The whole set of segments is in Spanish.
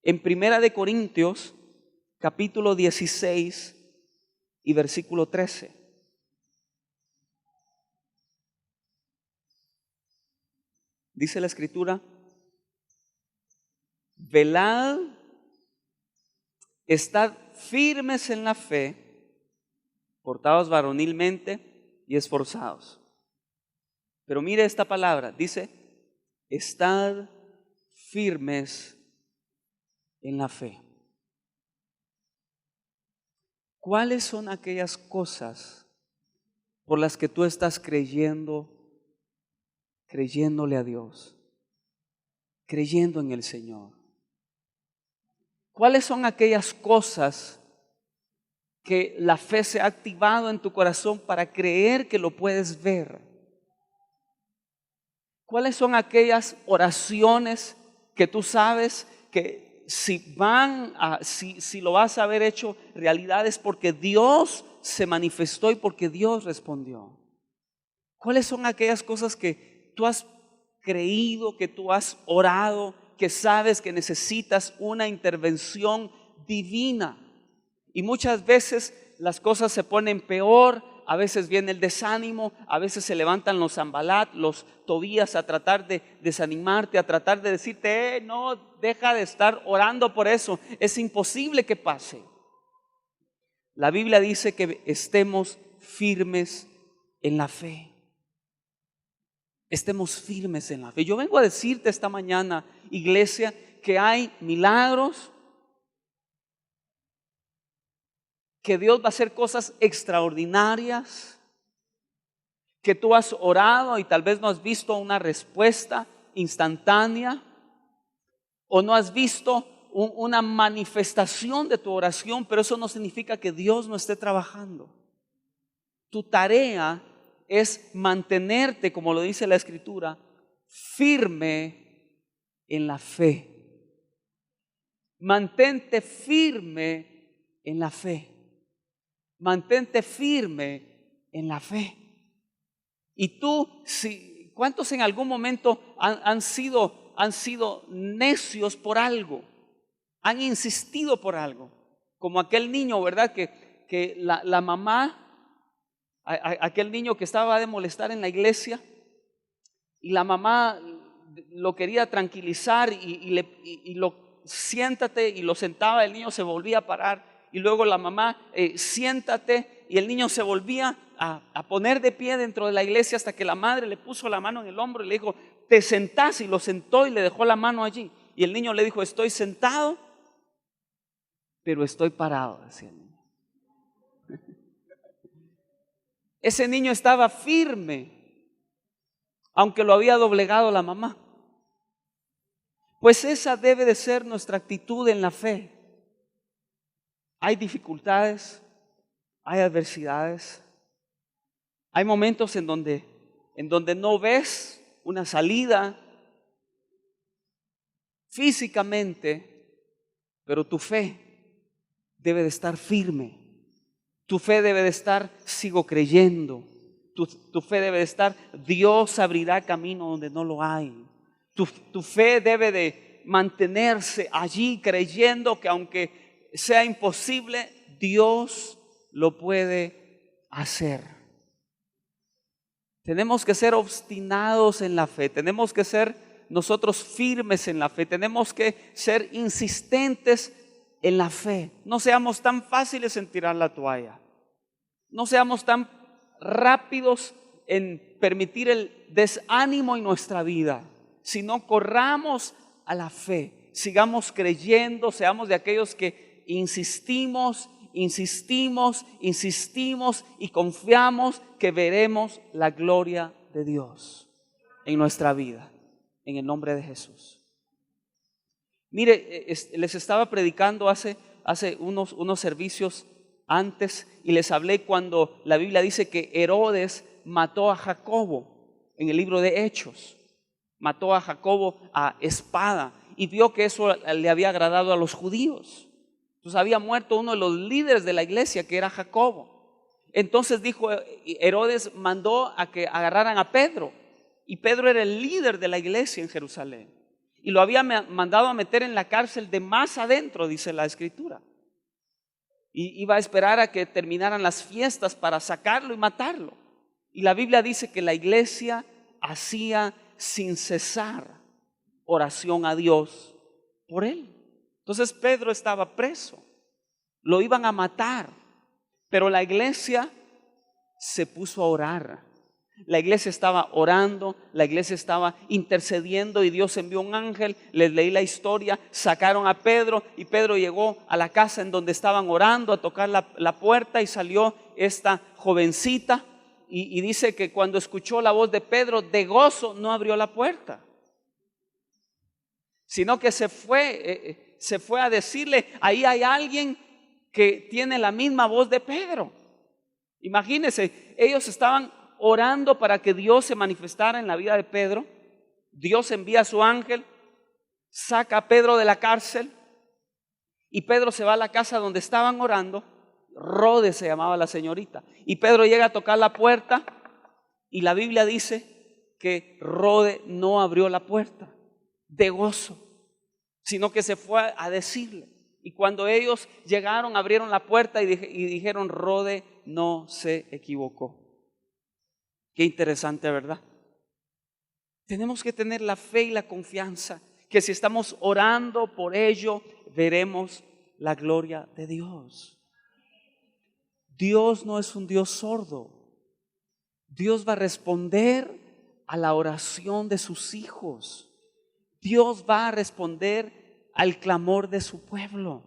en Primera de Corintios, capítulo 16 y versículo 13. Dice la Escritura: velad, estad firmes en la fe, portaos varonilmente y esforzados. Pero mire esta palabra, dice: estad firmes en la fe. ¿Cuáles son aquellas cosas por las que tú estás creyéndole a Dios, creyendo en el Señor? ¿Cuáles son aquellas cosas que la fe se ha activado en tu corazón para creer que lo puedes ver? ¿Cuáles son aquellas oraciones que tú sabes que si lo vas a haber hecho realidad es porque Dios se manifestó y porque Dios respondió? ¿Cuáles son aquellas cosas que tú has creído, que tú has orado, que sabes que necesitas una intervención divina? Y muchas veces las cosas se ponen peor, a veces viene el desánimo, a veces se levantan los Sanbalat, los Tobías a tratar de desanimarte, a tratar de decirte: no, deja de estar orando por eso, es imposible que pase. La Biblia dice que estemos firmes en la fe. Estemos firmes en la fe. Yo vengo a decirte esta mañana, iglesia, que hay milagros, que Dios va a hacer cosas extraordinarias, que tú has orado y tal vez no has visto una respuesta instantánea, o no has visto una manifestación de tu oración, pero eso no significa que Dios no esté trabajando. Tu tarea es mantenerte, como lo dice la Escritura, firme en la fe. Mantente firme en la fe. Mantente firme en la fe. Y tú, ¿cuántos en algún momento han sido necios por algo? Han insistido por algo. Como aquel niño, ¿verdad? Que la mamá, aquel niño que estaba de molestar en la iglesia, y la mamá lo quería tranquilizar y lo siéntate, y lo sentaba, el niño se volvía a parar. Y luego la mamá, siéntate, y el niño se volvía a poner de pie dentro de la iglesia, hasta que la madre le puso la mano en el hombro y le dijo: te sentás, y lo sentó y le dejó la mano allí. Y el niño le dijo: estoy sentado, pero estoy parado, decía el niño. Ese niño estaba firme, aunque lo había doblegado la mamá. Pues esa debe de ser nuestra actitud en la fe. Hay dificultades, hay adversidades, hay momentos en donde no ves una salida físicamente, pero tu fe debe de estar firme. Tu fe debe de estar: sigo creyendo. Tu fe debe de estar: Dios abrirá camino donde no lo hay. Tu fe debe de mantenerse allí, creyendo que aunque sea imposible, Dios lo puede hacer. Tenemos que ser obstinados en la fe. Tenemos que ser nosotros firmes en la fe. Tenemos que ser insistentes en la fe. No seamos tan fáciles en tirar la toalla. No seamos tan rápidos en permitir el desánimo en nuestra vida, sino corramos a la fe. Sigamos creyendo, seamos de aquellos que insistimos y confiamos que veremos la gloria de Dios en nuestra vida, en el nombre de Jesús. Mire, les estaba predicando hace unos servicios antes, y les hablé cuando la Biblia dice que Herodes mató a Jacobo en el libro de Hechos. Mató a Jacobo a espada y vio que eso le había agradado a los judíos. Entonces había muerto uno de los líderes de la iglesia, que era Jacobo. Entonces Herodes mandó a que agarraran a Pedro, y Pedro era el líder de la iglesia en Jerusalén. y lo había mandado a meter en la cárcel de más adentro, dice la Escritura. Y iba a esperar a que terminaran las fiestas para sacarlo y matarlo. Y la Biblia dice que la iglesia hacía sin cesar oración a Dios por él. Entonces Pedro estaba preso, lo iban a matar, pero la iglesia se puso a orar. La iglesia estaba orando, la iglesia estaba intercediendo y Dios envió un ángel. Les leí la historia, sacaron a Pedro y Pedro llegó a la casa en donde estaban orando a tocar la puerta y salió esta jovencita y dice que cuando escuchó la voz de Pedro, de gozo no abrió la puerta, sino que se fue a decirle, ahí hay alguien que tiene la misma voz de Pedro. Imagínense, ellos estaban orando para que Dios se manifestara en la vida de Pedro. Dios envía a su ángel, saca a Pedro de la cárcel y Pedro se va a la casa donde estaban orando. Rode se llamaba la señorita. Y Pedro llega a tocar la puerta y la Biblia dice que Rode no abrió la puerta de gozo, sino que se fue a decirle. Y cuando ellos llegaron, abrieron la puerta y dijeron, Rode no se equivocó. Qué interesante, ¿verdad? Tenemos que tener la fe y la confianza que si estamos orando por ello, veremos la gloria de Dios. Dios no es un Dios sordo. Dios va a responder a la oración de sus hijos. Dios va a responder al clamor de su pueblo.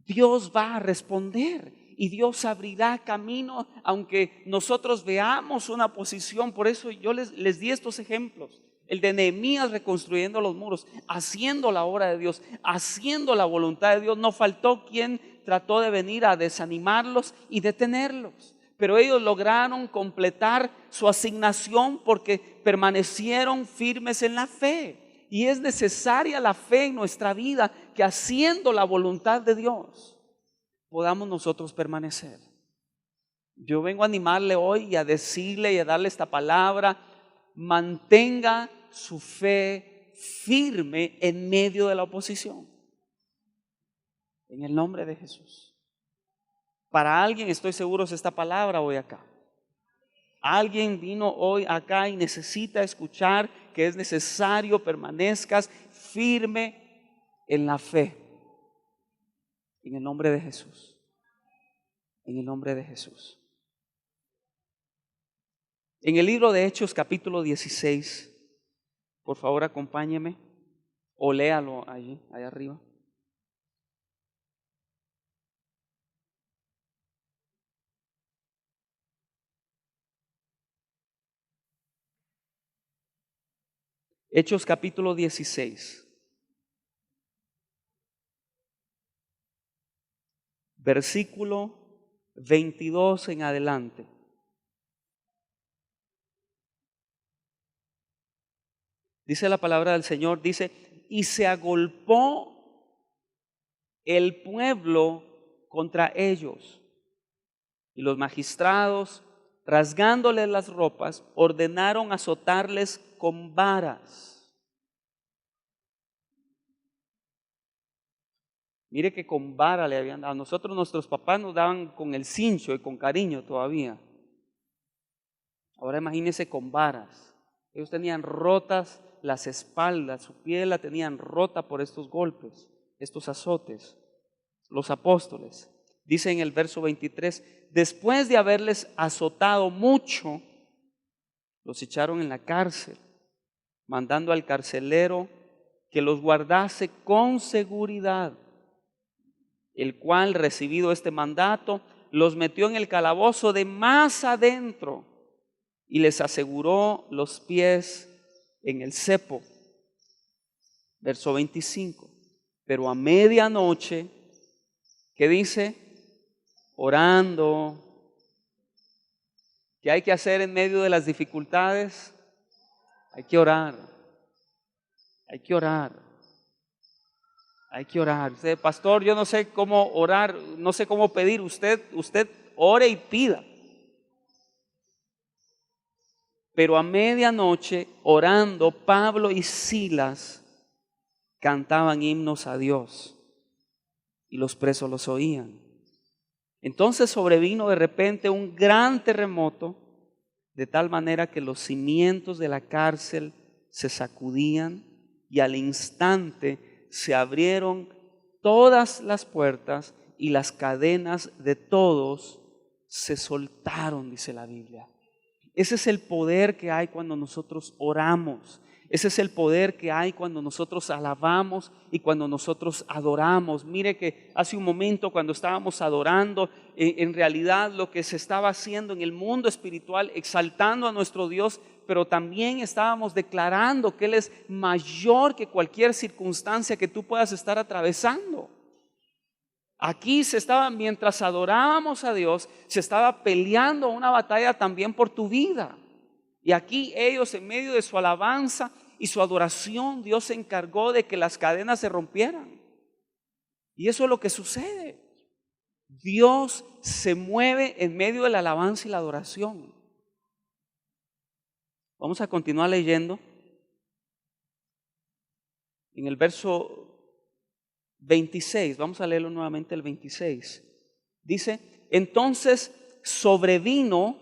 Dios va a responder y Dios abrirá camino aunque nosotros veamos una oposición. Por eso yo les di estos ejemplos. El de Nehemías reconstruyendo los muros, haciendo la obra de Dios, haciendo la voluntad de Dios. No faltó quien trató de venir a desanimarlos y detenerlos. Pero ellos lograron completar su asignación porque permanecieron firmes en la fe. Y es necesaria la fe en nuestra vida, que haciendo la voluntad de Dios podamos nosotros permanecer. Yo vengo a animarle hoy y a decirle y a darle esta palabra: mantenga su fe firme en medio de la oposición, en el nombre de Jesús. Para alguien, estoy seguro, es esta palabra hoy acá. Alguien vino hoy acá y necesita escuchar que es necesario permanezcas firme en la fe. En el nombre de Jesús. En el nombre de Jesús. En el libro de Hechos capítulo 16, por favor acompáñeme o léalo allí, allá arriba. Hechos capítulo 16, versículo 22 en adelante. Dice la palabra del Señor, dice, y se agolpó el pueblo contra ellos, y los magistrados, rasgándoles las ropas, ordenaron azotarles con varas. Mire que con vara le habían dado. A nosotros nuestros papás nos daban con el cincho y con cariño todavía. Ahora imagínense con varas. Ellos tenían rotas las espaldas, su piel la tenían rota por estos golpes, estos azotes. Los apóstoles, dice en el verso 23, después de haberles azotado mucho, los echaron en la cárcel, mandando al carcelero que los guardase con seguridad, el cual, recibido este mandato, los metió en el calabozo de más adentro y les aseguró los pies en el cepo. Verso 25, pero a medianoche, ¿qué dice? Orando. ¿Qué hay que hacer en medio de las dificultades? Hay que orar. Hay que orar. Hay que orar. Usted, pastor, yo no sé cómo orar, no sé cómo pedir. Usted ore y pida. Pero a medianoche, orando, Pablo y Silas cantaban himnos a Dios y los presos los oían. Entonces sobrevino de repente un gran terremoto, de tal manera que los cimientos de la cárcel se sacudían y al instante se abrieron todas las puertas y las cadenas de todos se soltaron, dice la Biblia. Ese es el poder que hay cuando nosotros oramos. Ese es el poder que hay cuando nosotros alabamos y cuando nosotros adoramos. Mire que hace un momento cuando estábamos adorando, en realidad lo que se estaba haciendo en el mundo espiritual, exaltando a nuestro Dios, pero también estábamos declarando que Él es mayor que cualquier circunstancia que tú puedas estar atravesando. Aquí mientras adorábamos a Dios, se estaba peleando una batalla también por tu vida. Y aquí ellos, en medio de su alabanza y su adoración, Dios se encargó de que las cadenas se rompieran. Y eso es lo que sucede. Dios se mueve en medio de la alabanza y la adoración. Vamos a continuar leyendo. En el verso 26, vamos a leerlo nuevamente, el 26. Dice, entonces sobrevino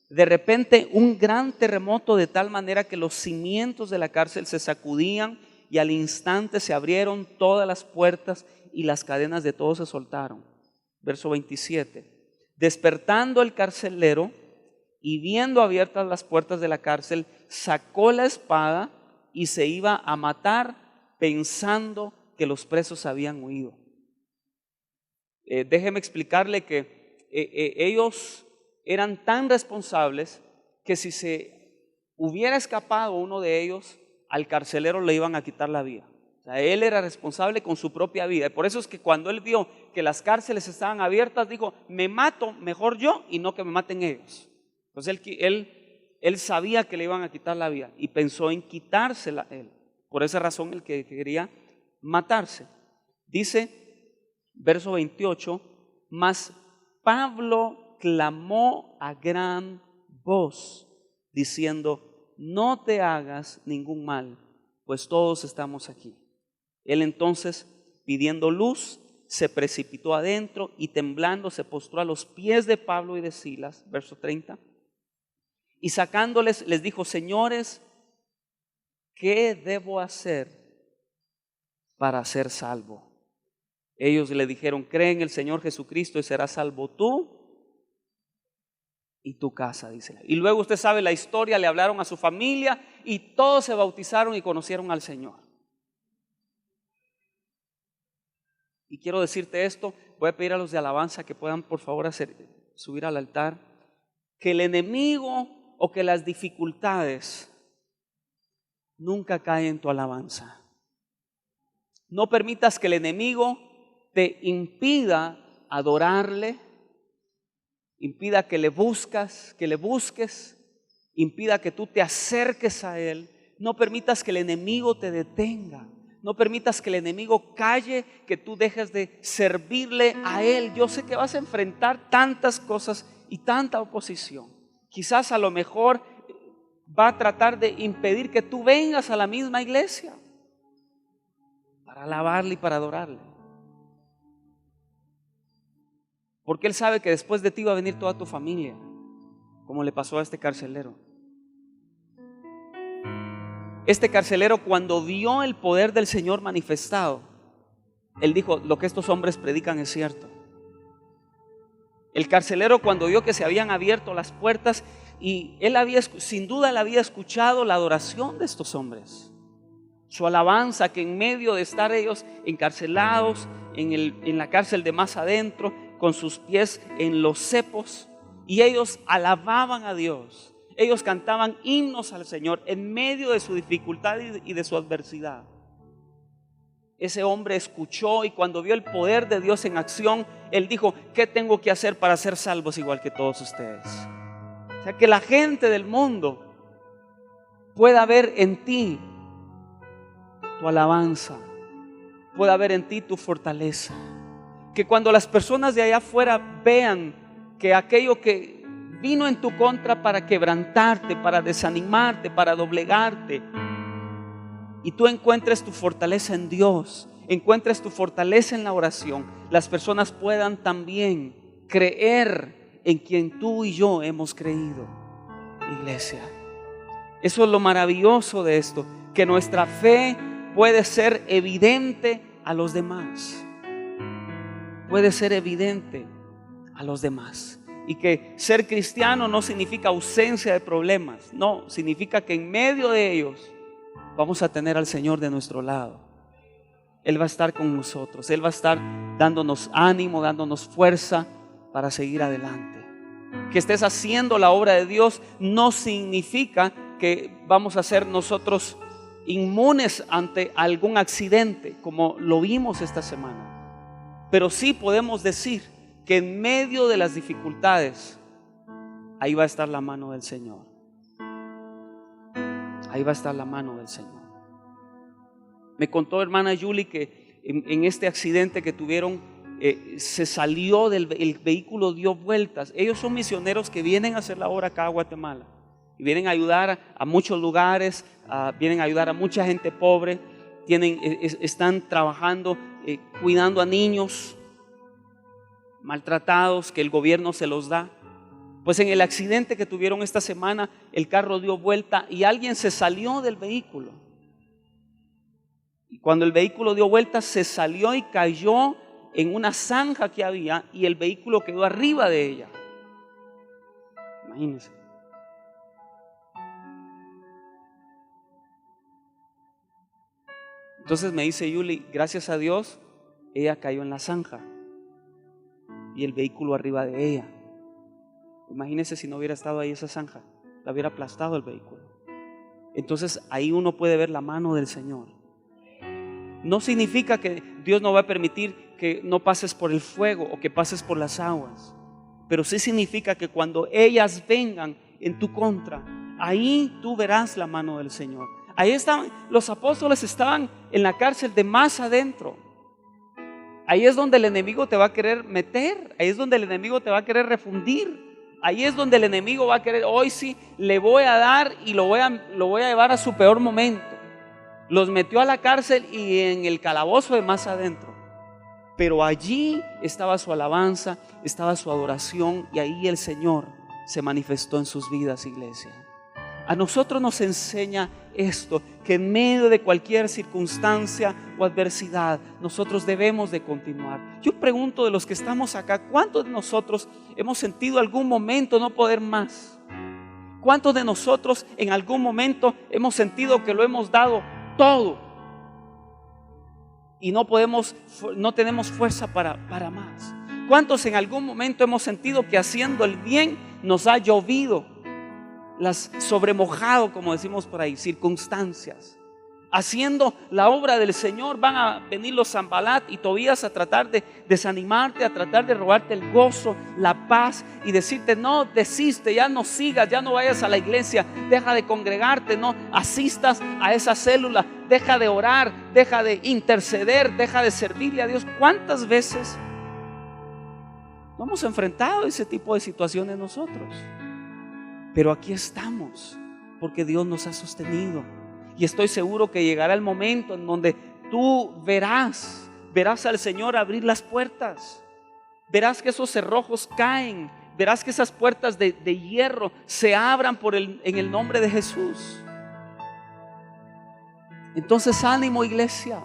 de repente un gran terremoto, de tal manera que los cimientos de la cárcel se sacudían y al instante se abrieron todas las puertas y las cadenas de todos se soltaron. Verso 27. Despertando el carcelero y viendo abiertas las puertas de la cárcel, sacó la espada y se iba a matar, pensando que los presos habían huido. Déjeme explicarle que ellos eran tan responsables que si se hubiera escapado uno de ellos, al carcelero le iban a quitar la vida. O sea, él era responsable con su propia vida. Y por eso es que cuando él vio que las cárceles estaban abiertas, dijo, me mato mejor yo y no que me maten ellos. Entonces él sabía que le iban a quitar la vida y pensó en quitársela él. Por esa razón él que quería matarse. Dice, verso 28, mas Pablo clamó a gran voz, diciendo, no te hagas ningún mal, pues todos estamos aquí. Él entonces, pidiendo luz, se precipitó adentro y temblando se postró a los pies de Pablo y de Silas, verso 30, y sacándoles les dijo, señores, ¿qué debo hacer para ser salvo? Ellos le dijeron, cree en el Señor Jesucristo y serás salvo tú y tu casa, dice. Y luego usted sabe la historia, le hablaron a su familia y todos se bautizaron y conocieron al Señor. Y quiero decirte esto, voy a pedir a los de alabanza que puedan por favor subir al altar, que el enemigo o que las dificultades nunca caen en tu alabanza. No permitas que el enemigo te impida adorarle, impida que le busques, impida que tú te acerques a Él. No permitas que el enemigo te detenga. No permitas que el enemigo calle, que tú dejes de servirle a Él. Yo sé que vas a enfrentar tantas cosas y tanta oposición. Quizás a lo mejor va a tratar de impedir que tú vengas a la misma iglesia para alabarle y para adorarle. Porque Él sabe que después de ti va a venir toda tu familia, como le pasó a este carcelero. Este carcelero, cuando vio el poder del Señor manifestado, él dijo, lo que estos hombres predican es cierto. El carcelero, cuando vio que se habían abierto las puertas, y él sin duda él había escuchado la adoración de estos hombres, su alabanza, que en medio de estar ellos encarcelados en la cárcel de más adentro, con sus pies en los cepos, y ellos alababan a Dios, ellos cantaban himnos al Señor en medio de su dificultad y de su adversidad. Ese hombre escuchó y cuando vio el poder de Dios en acción, él dijo, ¿qué tengo que hacer para ser salvos igual que todos ustedes? O sea, que la gente del mundo pueda ver en ti tu alabanza, pueda ver en ti tu fortaleza. Que cuando las personas de allá afuera vean que aquello que vino en tu contra para quebrantarte, para desanimarte, para doblegarte, y tú encuentres tu fortaleza en Dios, encuentres tu fortaleza en la oración, las personas puedan también creer en quien tú y yo hemos creído, iglesia. Eso es lo maravilloso de esto, que nuestra fe puede ser evidente a los demás. Puede ser evidente a los demás. Y que ser cristiano no significa ausencia de problemas. No, significa que en medio de ellos vamos a tener al Señor de nuestro lado. Él va a estar con nosotros. Él va a estar dándonos ánimo, dándonos fuerza para seguir adelante. Que estés haciendo la obra de Dios no significa que vamos a ser nosotros inmunes ante algún accidente, como lo vimos esta semana. Pero sí podemos decir que en medio de las dificultades, ahí va a estar la mano del Señor. Ahí va a estar la mano del Señor. Me contó hermana Julie que en este accidente que tuvieron, se salió el vehículo, dio vueltas. Ellos son misioneros que vienen a hacer la obra acá a Guatemala y vienen a ayudar a muchos lugares, vienen a ayudar a mucha gente pobre. Están trabajando, cuidando a niños maltratados que el gobierno se los da. Pues en el accidente que tuvieron esta semana, el carro dio vuelta y alguien se salió del vehículo. Y cuando el vehículo dio vuelta, se salió y cayó en una zanja que había y el vehículo quedó arriba de ella. Imagínense. Entonces me dice Yuli, gracias a Dios, ella cayó en la zanja y el vehículo arriba de ella. Imagínense si no hubiera estado ahí esa zanja, la hubiera aplastado el vehículo. Entonces ahí uno puede ver la mano del Señor. No significa que Dios no va a permitir que no pases por el fuego o que pases por las aguas, pero sí significa que cuando ellas vengan en tu contra, ahí tú verás la mano del Señor. Ahí están, los apóstoles estaban en la cárcel de más adentro. Ahí es donde el enemigo te va a querer meter, ahí es donde el enemigo te va a querer refundir. Ahí es donde el enemigo va a querer, hoy sí le voy a dar y lo voy a llevar a su peor momento. Los metió a la cárcel y en el calabozo de más adentro. Pero allí estaba su alabanza, estaba su adoración y ahí el Señor se manifestó en sus vidas, iglesia. A nosotros nos enseña esto, que en medio de cualquier circunstancia o adversidad, nosotros debemos de continuar. Yo pregunto de los que estamos acá, ¿cuántos de nosotros hemos sentido algún momento no poder más? ¿Cuántos de nosotros en algún momento hemos sentido que lo hemos dado todo y no tenemos fuerza para más? ¿Cuántos en algún momento hemos sentido que haciendo el bien nos ha llovido, las sobremojado, como decimos por ahí, circunstancias? Haciendo la obra del Señor van a venir los Sanbalat y Tobías a tratar de desanimarte, a tratar de robarte el gozo, la paz y decirte: no, desiste, ya no sigas, ya no vayas a la iglesia, deja de congregarte, no asistas a esa célula, deja de orar, deja de interceder, deja de servirle a Dios. ¿Cuántas veces no hemos enfrentado ese tipo de situaciones nosotros? Pero aquí estamos porque Dios nos ha sostenido. Y estoy seguro que llegará el momento en donde tú verás al Señor abrir las puertas. Verás que esos cerrojos caen. Verás que esas puertas de hierro se abran en el nombre de Jesús. Entonces, ánimo, iglesia.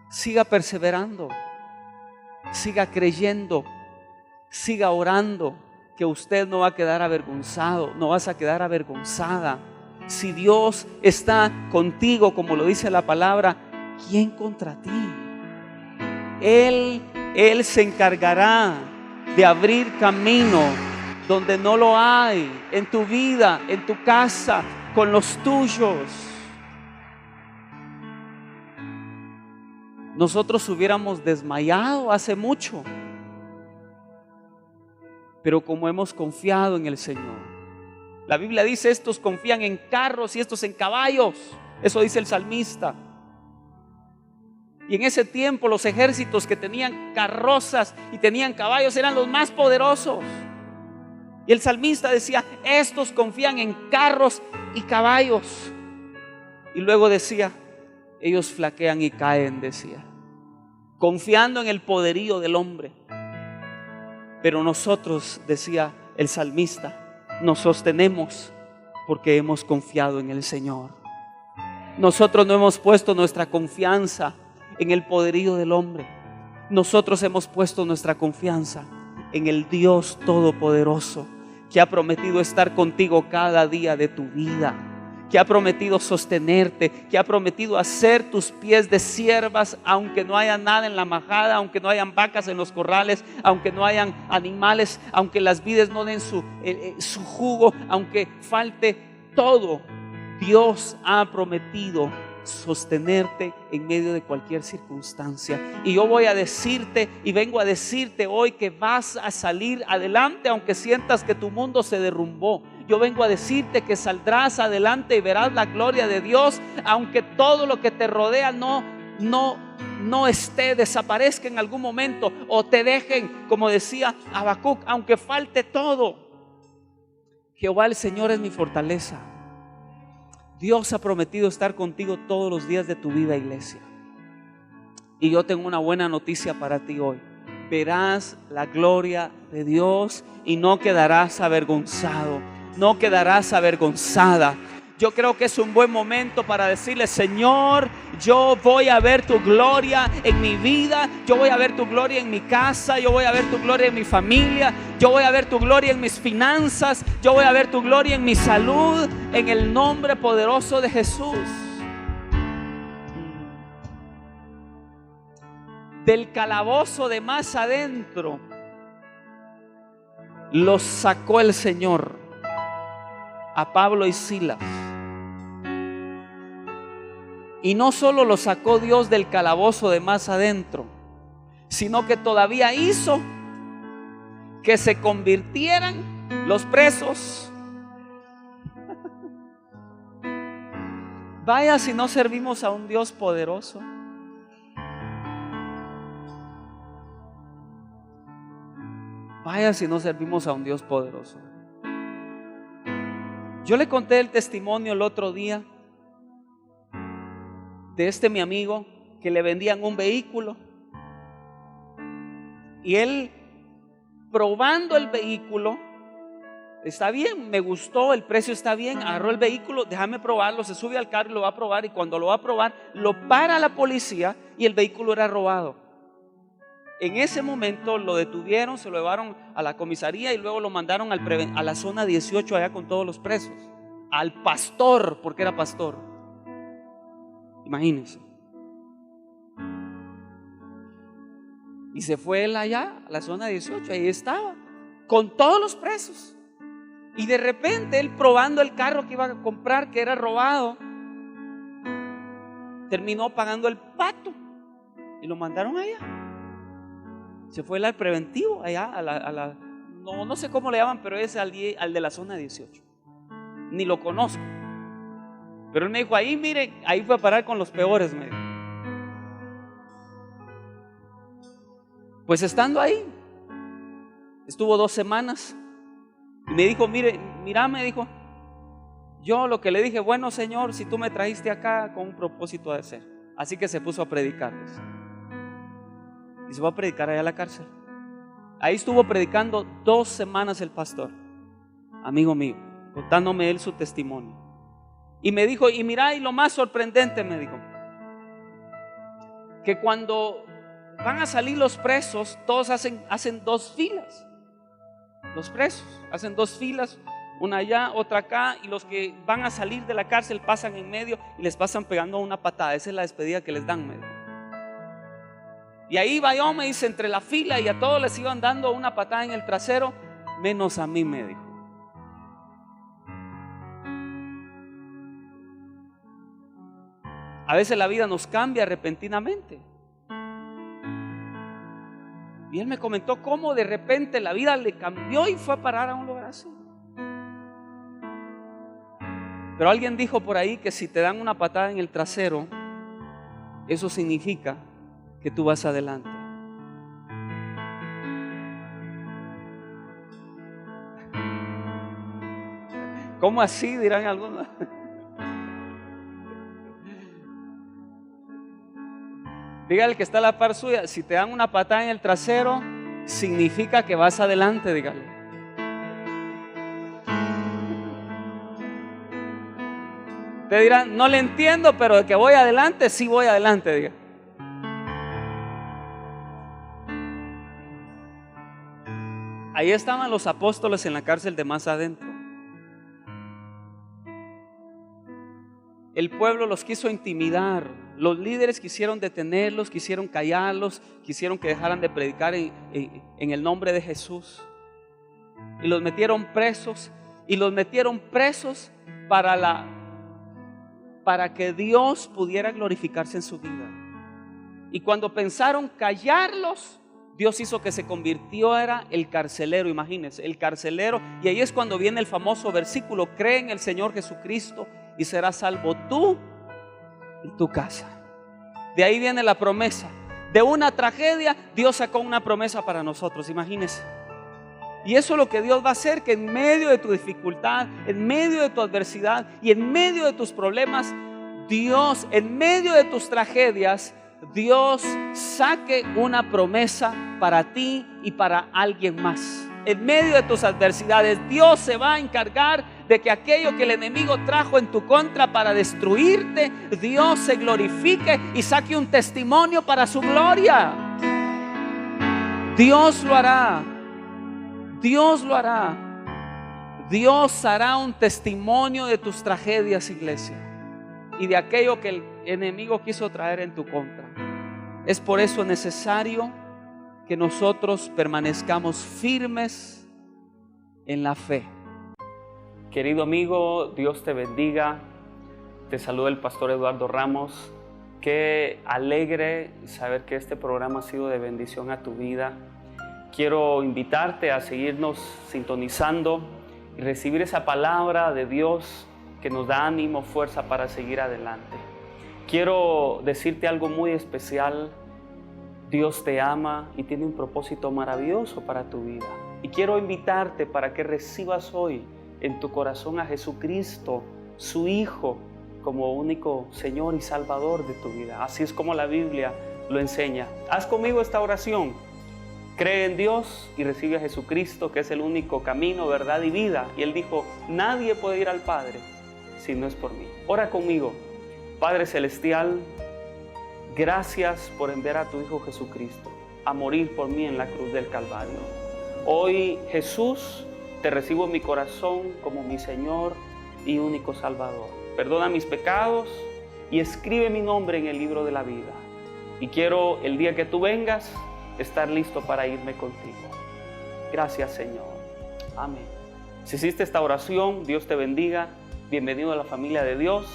Siga perseverando. Siga creyendo. Siga orando. Que usted no va a quedar avergonzado. No vas a quedar avergonzada. Si Dios está contigo, como lo dice la palabra, ¿quién contra ti? Él se encargará de abrir camino donde no lo hay, en tu vida, en tu casa, con los tuyos. Nosotros hubiéramos desmayado hace mucho, pero como hemos confiado en el Señor. La Biblia dice: estos confían en carros y estos en caballos. Eso dice el salmista. Y en ese tiempo los ejércitos que tenían carrozas y tenían caballos eran los más poderosos. Y el salmista decía: estos confían en carros y caballos. Y luego decía: ellos flaquean y caen, decía, confiando en el poderío del hombre. Pero nosotros, decía el salmista, nos sostenemos porque hemos confiado en el Señor. Nosotros no hemos puesto nuestra confianza en el poderío del hombre. Nosotros hemos puesto nuestra confianza en el Dios Todopoderoso, que ha prometido estar contigo cada día de tu vida, que ha prometido sostenerte, que ha prometido hacer tus pies de siervas, aunque no haya nada en la majada, aunque no hayan vacas en los corrales, aunque no hayan animales, aunque las vides no den su jugo, aunque falte todo. Dios ha prometido sostenerte en medio de cualquier circunstancia. Y yo voy a decirte y vengo a decirte hoy que vas a salir adelante aunque sientas que tu mundo se derrumbó. Yo vengo a decirte que saldrás adelante y verás la gloria de Dios, aunque todo lo que te rodea no esté, desaparezca en algún momento, o te dejen, como decía Habacuc, aunque falte todo. Jehová el Señor es mi fortaleza. Dios ha prometido estar contigo todos los días de tu vida, iglesia. Y yo tengo una buena noticia para ti hoy. Verás la gloria de Dios y no quedarás avergonzado, no quedarás avergonzada. Yo creo que es un buen momento para decirle: Señor, yo voy a ver tu gloria en mi vida, yo voy a ver tu gloria en mi casa, yo voy a ver tu gloria en mi familia, yo voy a ver tu gloria en mis finanzas, yo voy a ver tu gloria en mi salud, en el nombre poderoso de Jesús. Del calabozo de más adentro los sacó el Señor a Pablo y Silas. Y no solo los sacó Dios del calabozo de más adentro, sino que todavía hizo que se convirtieran los presos. Vaya si no servimos a un Dios poderoso. Vaya si no servimos a un Dios poderoso. Yo le conté el testimonio el otro día de mi amigo que le vendían un vehículo, y él, probando el vehículo, está bien, me gustó, el precio está bien, agarró el vehículo, déjame probarlo, se sube al carro y lo va a probar, y cuando lo va a probar lo para la policía y el vehículo era robado. En ese momento lo detuvieron, se lo llevaron a la comisaría y luego lo mandaron a la zona 18 allá con todos los presos, al pastor, porque era pastor. Imagínense. Y se fue él allá a la zona 18, ahí estaba con todos los presos. Y de repente él, probando el carro que iba a comprar, que era robado, terminó pagando el pato y lo mandaron allá. Se fue al preventivo allá no sé cómo le llaman, pero es al de la zona 18. Ni lo conozco. Pero él me dijo: ahí, mire, ahí fue a parar con los peores, me dijo. Pues estando ahí, estuvo 2 semanas y me dijo: mira, me dijo, yo lo que le dije: bueno, Señor, si tú me trajiste acá, con un propósito de ser. Así que se puso a predicarles. Y se fue a predicar allá a la cárcel. Ahí estuvo predicando 2 semanas el pastor, amigo mío, contándome él su testimonio. Y me dijo: y mira, y lo más sorprendente, me dijo, que cuando van a salir los presos, todos hacen 2 filas. Los presos hacen 2 filas, una allá, otra acá, y los que van a salir de la cárcel pasan en medio y les pasan pegando una patada. Esa es la despedida que les dan, me dijo. Y ahí va yo, me dice, entre la fila, y a todos les iban dando una patada en el trasero, menos a mí, me dijo. A veces la vida nos cambia repentinamente. Y él me comentó cómo de repente la vida le cambió y fue a parar a un lugar así. Pero alguien dijo por ahí que si te dan una patada en el trasero, eso significa que tú vas adelante. ¿Cómo así?, dirán algunos. Dígale que está a la par suya, si te dan una patada en el trasero, significa que vas adelante, dígale. Te dirán, no le entiendo, pero de que voy adelante, sí voy adelante, diga. Ahí estaban los apóstoles en la cárcel de más adentro. El pueblo los quiso intimidar. Los líderes quisieron detenerlos, quisieron callarlos, quisieron que dejaran de predicar en el nombre de Jesús. Y los metieron presos. Y los metieron presos para que Dios pudiera glorificarse en su vida. Y cuando pensaron callarlos, Dios hizo que se convirtiera el carcelero. Imagínense, el carcelero. Y ahí es cuando viene el famoso versículo: cree en el Señor Jesucristo y serás salvo tú y tu casa. De ahí viene la promesa. De una tragedia, Dios sacó una promesa para nosotros. Imagínense. Y eso es lo que Dios va a hacer, que en medio de tu dificultad, en medio de tu adversidad y en medio de tus problemas, Dios, en medio de tus tragedias, Dios saque una promesa para ti y para alguien más. En medio de tus adversidades, Dios se va a encargar de que aquello que el enemigo trajo en tu contra para destruirte, Dios se glorifique y saque un testimonio para su gloria. Dios lo hará. Dios lo hará. Dios hará un testimonio de tus tragedias, iglesia, y de aquello que el enemigo quiso traer en tu contra. Es por eso necesario que nosotros permanezcamos firmes en la fe. Querido amigo, Dios te bendiga. Te saluda el pastor Eduardo Ramos. Qué alegre saber que este programa ha sido de bendición a tu vida. Quiero invitarte a seguirnos sintonizando y recibir esa palabra de Dios que nos da ánimo, fuerza para seguir adelante. Quiero decirte algo muy especial. Dios te ama y tiene un propósito maravilloso para tu vida. Y quiero invitarte para que recibas hoy en tu corazón a Jesucristo, su Hijo, como único Señor y Salvador de tu vida. Así es como la Biblia lo enseña. Haz conmigo esta oración. Cree en Dios y recibe a Jesucristo, que es el único camino, verdad y vida. Y Él dijo, nadie puede ir al Padre si no es por mí. Ora conmigo. Padre Celestial, gracias por enviar a tu Hijo Jesucristo a morir por mí en la cruz del Calvario. Hoy, Jesús, te recibo en mi corazón como mi Señor y único Salvador. Perdona mis pecados y escribe mi nombre en el libro de la vida. Y quiero, el día que tú vengas, estar listo para irme contigo. Gracias, Señor. Amén. Si hiciste esta oración, Dios te bendiga. Bienvenido a la familia de Dios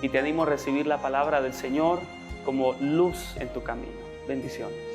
y te animo a recibir la palabra del Señor como luz en tu camino. Bendiciones.